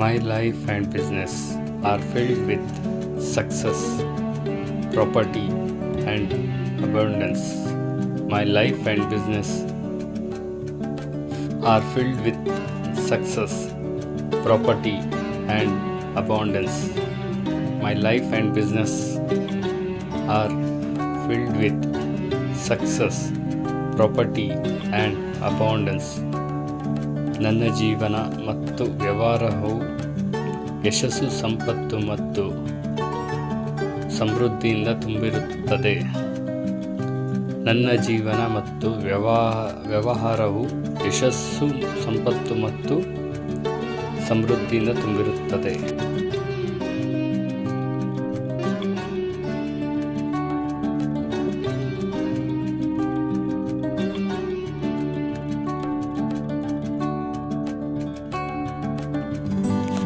My life and business are filled with success, property, and abundance. My life and business are filled with success, property, and abundance. My life and business are filled with success, property, and abundance. ನನ್ನ ಜೀವನ ಮತ್ತು ವ್ಯವಹಾರವು ಯಶಸ್ಸು, ಸಂಪತ್ತು ಮತ್ತು ಸಮೃದ್ಧಿಯಿಂದ ತುಂಬಿರುತ್ತದೆ. ನನ್ನ ಜೀವನ ಮತ್ತು ವ್ಯವಹಾರವು ಯಶಸ್ಸು, ಸಂಪತ್ತು ಮತ್ತು ಸಮೃದ್ಧಿಯಿಂದ ತುಂಬಿರುತ್ತದೆ.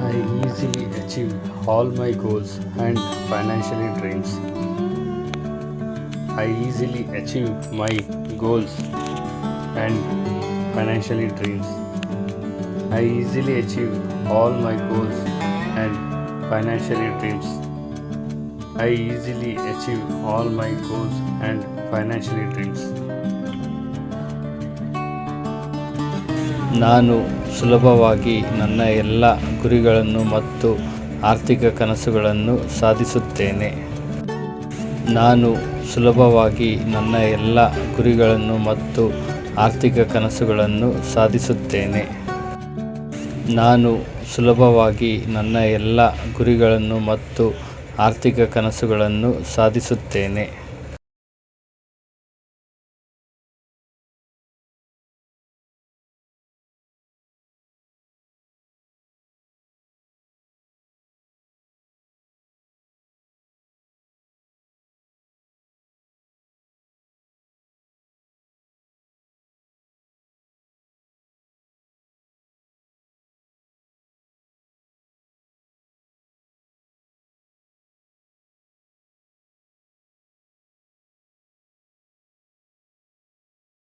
I easily achieve all my goals and financial dreams. I easily achieve my goals and financial dreams. I easily achieve all my goals and financial dreams. I easily achieve all my goals and financial dreams. ನಾನು ಸುಲಭವಾಗಿ ನನ್ನ ಎಲ್ಲ ಗುರಿಗಳನ್ನು ಮತ್ತು ಆರ್ಥಿಕ ಕನಸುಗಳನ್ನು ಸಾಧಿಸುತ್ತೇನೆ. ನಾನು ಸುಲಭವಾಗಿ ನನ್ನ ಎಲ್ಲ ಗುರಿಗಳನ್ನು ಮತ್ತು ಆರ್ಥಿಕ ಕನಸುಗಳನ್ನು ಸಾಧಿಸುತ್ತೇನೆ. ನಾನು ಸುಲಭವಾಗಿ ನನ್ನ ಎಲ್ಲ ಗುರಿಗಳನ್ನು ಮತ್ತು ಆರ್ಥಿಕ ಕನಸುಗಳನ್ನು ಸಾಧಿಸುತ್ತೇನೆ.